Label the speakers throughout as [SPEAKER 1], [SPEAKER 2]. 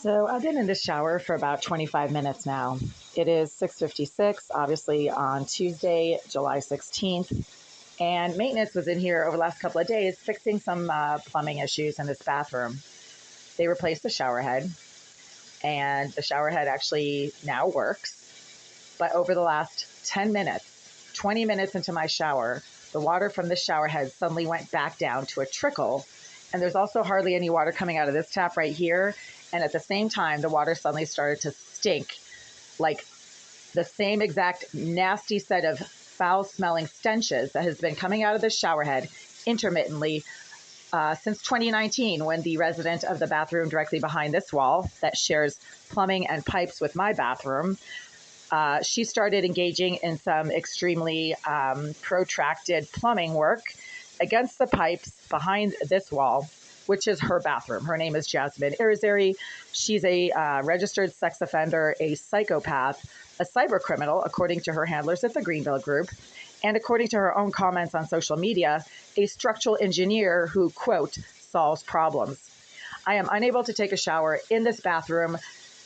[SPEAKER 1] So I've been in the shower for about 25 minutes now. It is 6:56, obviously on Tuesday, July 16th, and maintenance was in here over the last couple of days fixing some plumbing issues in this bathroom. They replaced the shower head, and the shower head actually now works. But over the last 10 minutes, 20 minutes into my shower, the water from the shower head suddenly went back down to a trickle. And there's also hardly any water coming out of this tap right here. And at the same time, the water suddenly started to stink, like the same exact nasty set of foul smelling stenches that has been coming out of the shower head intermittently since 2019, when the resident of the bathroom directly behind this wall that shares plumbing and pipes with my bathroom, she started engaging in some extremely protracted plumbing work against the pipes behind this wall, which is her bathroom. Her name is Jasmine Irizarry. She's a registered sex offender, a psychopath, a cyber criminal, according to her handlers at the Greenville Group, and according to her own comments on social media, a structural engineer who, quote, solves problems. I am unable to take a shower in this bathroom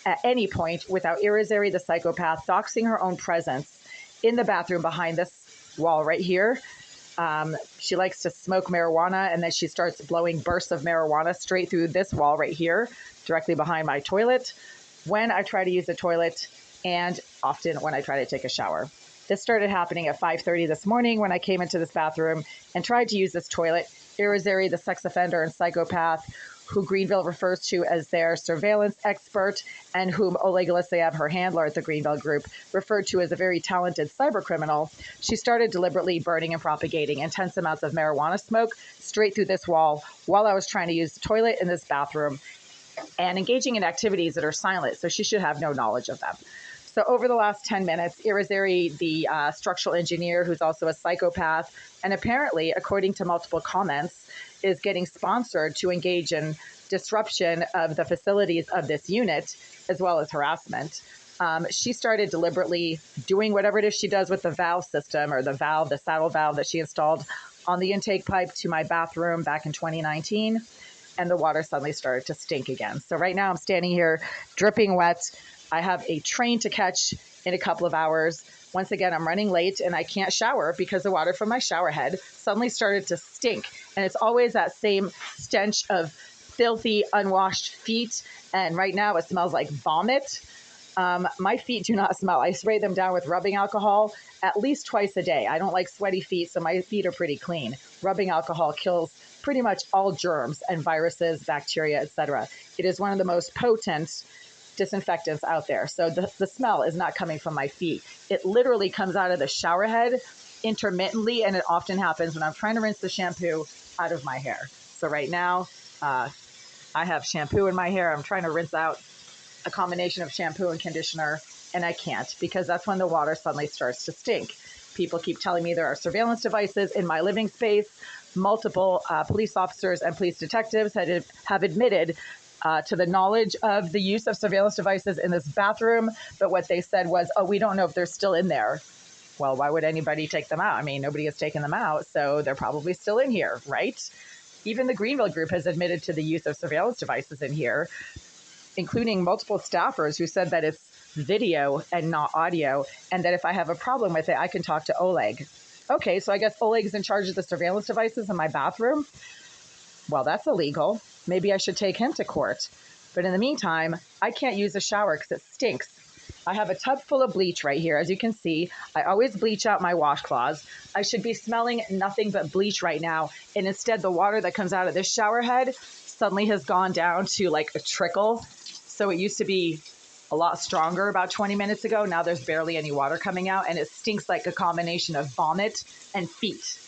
[SPEAKER 1] at any point without Irizarry, the psychopath, doxing her own presence in the bathroom behind this wall right here. She likes to smoke marijuana, and then she starts blowing bursts of marijuana straight through this wall right here, directly behind my toilet, when I try to use the toilet, and often when I try to take a shower. This started happening at 5:30 this morning when I came into this bathroom and tried to use this toilet. Irizarry, the sex offender and psychopath, who Greenville refers to as their surveillance expert, and whom Oleg Aleseyev, her handler at the Greenville Group, referred to as a very talented cyber criminal, she started deliberately burning and propagating intense amounts of marijuana smoke straight through this wall while I was trying to use the toilet in this bathroom, and engaging in activities that are silent, so she should have no knowledge of them. So over the last 10 minutes, Irizarry, the structural engineer, who's also a psychopath, and apparently, according to multiple comments, is getting sponsored to engage in disruption of the facilities of this unit, as well as harassment. She started deliberately doing whatever it is she does with the valve system, or the valve, the saddle valve that she installed on the intake pipe to my bathroom back in 2019. And the water suddenly started to stink again. So right now I'm standing here dripping wet. I have a train to catch in a couple of hours. Once again, I'm running late and I can't shower because the water from my shower head suddenly started to stink. And it's always that same stench of filthy, unwashed feet. And right now it smells like vomit. My feet do not smell. I spray them down with rubbing alcohol at least twice a day. I don't like sweaty feet, so my feet are pretty clean. Rubbing alcohol kills pretty much all germs and viruses, bacteria, etc. It is one of the most potent disinfectants out there. So the smell is not coming from my feet. It literally comes out of the shower head intermittently, and it often happens when I'm trying to rinse the shampoo out of my hair. So right now, I have shampoo in my hair. I'm trying to rinse out a combination of shampoo and conditioner, and I can't, because that's when the water suddenly starts to stink. People keep telling me there are surveillance devices in my living space. Multiple police officers and police detectives have admitted to the knowledge of the use of surveillance devices in this bathroom, but what they said was, oh, we don't know if they're still in there. Well, why would anybody take them out? I mean, nobody has taken them out, so they're probably still in here, right? Even the Greenville Group has admitted to the use of surveillance devices in here, including multiple staffers who said that it's video and not audio, and that if I have a problem with it, I can talk to Oleg. Okay, so I guess Oleg's in charge of the surveillance devices in my bathroom? Well, that's illegal. Maybe I should take him to court. But in the meantime, I can't use a shower because it stinks. I have a tub full of bleach right here. As you can see, I always bleach out my washcloths. I should be smelling nothing but bleach right now. And instead, the water that comes out of this shower head suddenly has gone down to like a trickle. So it used to be a lot stronger about 20 minutes ago. Now there's barely any water coming out, and it stinks like a combination of vomit and feet.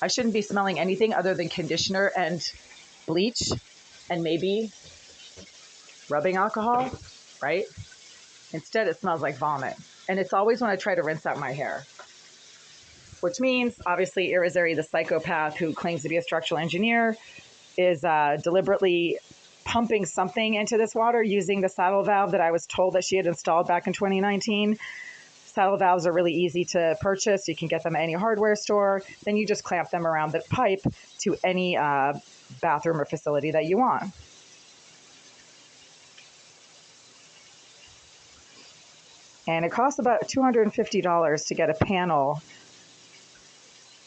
[SPEAKER 1] I shouldn't be smelling anything other than conditioner and bleach and maybe rubbing alcohol, right? Instead, it smells like vomit. And it's always when I try to rinse out my hair, which means, obviously, Irizarry, the psychopath who claims to be a structural engineer, is deliberately pumping something into this water using the saddle valve that I was told that she had installed back in 2019. Saddle valves are really easy to purchase. You can get them at any hardware store. Then you just clamp them around the pipe to any bathroom or facility that you want. And it costs about $250 to get a panel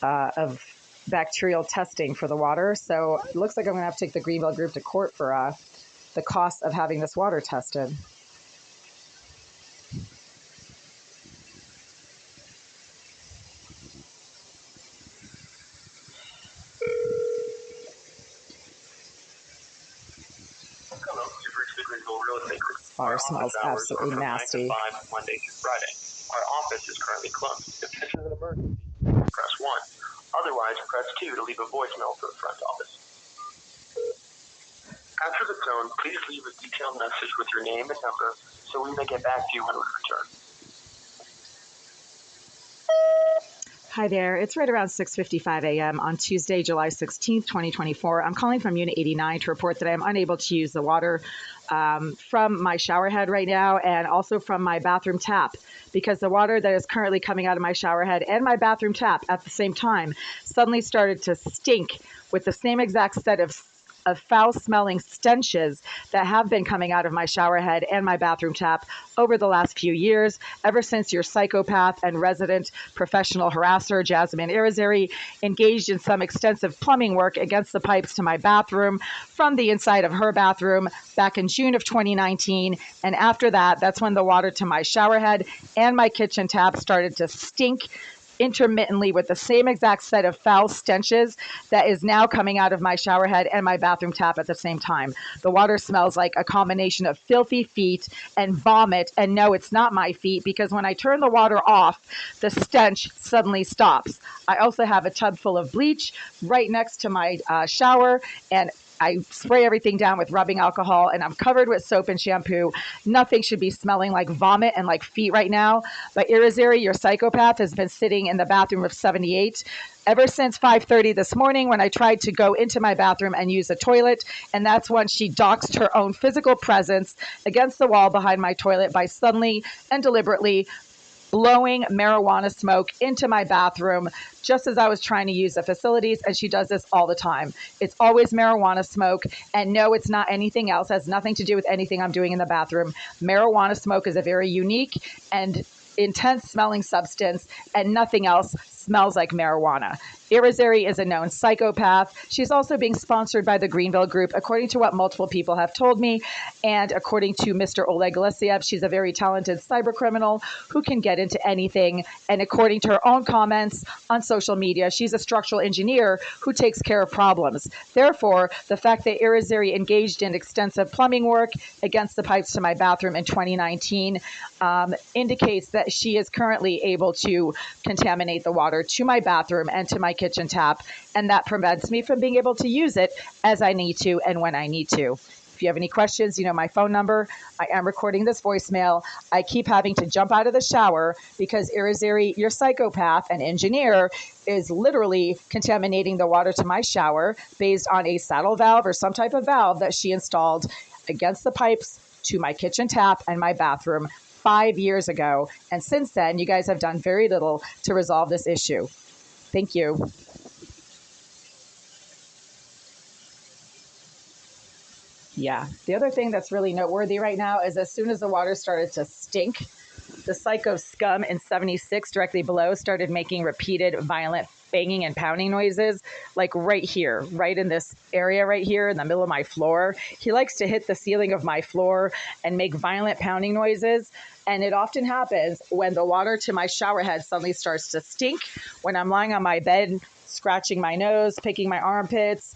[SPEAKER 1] of bacterial testing for the water. So it looks like I'm going to have to take the Greenville group to court for the cost of having this water tested. Water smells absolutely nasty.
[SPEAKER 2] 9 to 5, Monday through Friday. Our office is currently closed. If this is an emergency, press 1. Otherwise, press 2 to leave a voicemail for the front office. After the tone, please leave a detailed message with your name and number so we may get back to you when we return.
[SPEAKER 1] Hi there. It's right around 6:55 a.m. on Tuesday, July 16th, 2024. I'm calling from Unit 89 to report that I am unable to use the water from my shower head right now and also from my bathroom tap because the water that is currently coming out of my shower head and my bathroom tap at the same time suddenly started to stink with the same exact set of foul-smelling stenches that have been coming out of my shower head and my bathroom tap over the last few years, ever since your psychopath and resident professional harasser, Jasmine Irizarry, engaged in some extensive plumbing work against the pipes to my bathroom from the inside of her bathroom back in June of 2019. And after that, that's when the water to my shower head and my kitchen tap started to stink intermittently with the same exact set of foul stenches that is now coming out of my shower head and my bathroom tap at the same time. The water smells like a combination of filthy feet and vomit. And no, it's not my feet because when I turn the water off, the stench suddenly stops. I also have a tub full of bleach right next to my shower, and I spray everything down with rubbing alcohol, and I'm covered with soap and shampoo. Nothing should be smelling like vomit and like feet right now. But Irizarry, your psychopath, has been sitting in the bathroom of 78 ever since 5:30 this morning when I tried to go into my bathroom and use a toilet. And that's when she doxed her own physical presence against the wall behind my toilet by suddenly and deliberately blowing marijuana smoke into my bathroom just as I was trying to use the facilities. And she does this all the time. It's always marijuana smoke. And no, it's not anything else. It has nothing to do with anything I'm doing in the bathroom. Marijuana smoke is a very unique and intense smelling substance, and nothing else smells like marijuana. Irizarry is a known psychopath. She's also being sponsored by the Greenville Group, according to what multiple people have told me. And according to Mr. Oleg Alexiev, she's a very talented cyber criminal who can get into anything. And according to her own comments on social media, she's a structural engineer who takes care of problems. Therefore, the fact that Irizarry engaged in extensive plumbing work against the pipes to my bathroom in 2019 indicates that she is currently able to contaminate the water to my bathroom and to my kitchen tap, and that prevents me from being able to use it as I need to and when I need to. If you have any questions, you know my phone number. I am recording this voicemail. I keep having to jump out of the shower because Irizarry, your psychopath and engineer, is literally contaminating the water to my shower based on a saddle valve or some type of valve that she installed against the pipes to my kitchen tap and my bathroom 5 years ago. And since then, you guys have done very little to resolve this issue. Thank you. Yeah. The other thing that's really noteworthy right now is as soon as the water started to stink, the psycho scum in 76 directly below started making repeated violent banging and pounding noises, like right here, right in this area right here in the middle of my floor. He likes to hit the ceiling of my floor and make violent pounding noises. And it often happens when the water to my shower head suddenly starts to stink, when I'm lying on my bed, scratching my nose, picking my armpits,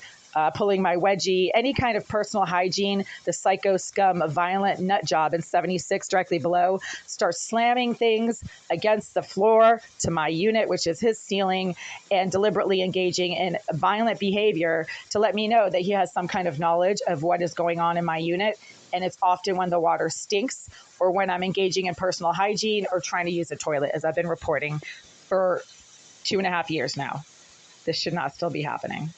[SPEAKER 1] pulling my wedgie, any kind of personal hygiene. The psycho scum violent nut job in 76 directly below starts slamming things against the floor to my unit, which is his ceiling, and deliberately engaging in violent behavior to let me know that he has some kind of knowledge of what is going on in my unit. And it's often when the water stinks or when I'm engaging in personal hygiene or trying to use a toilet, as I've been reporting for 2.5 years now. This should not still be happening.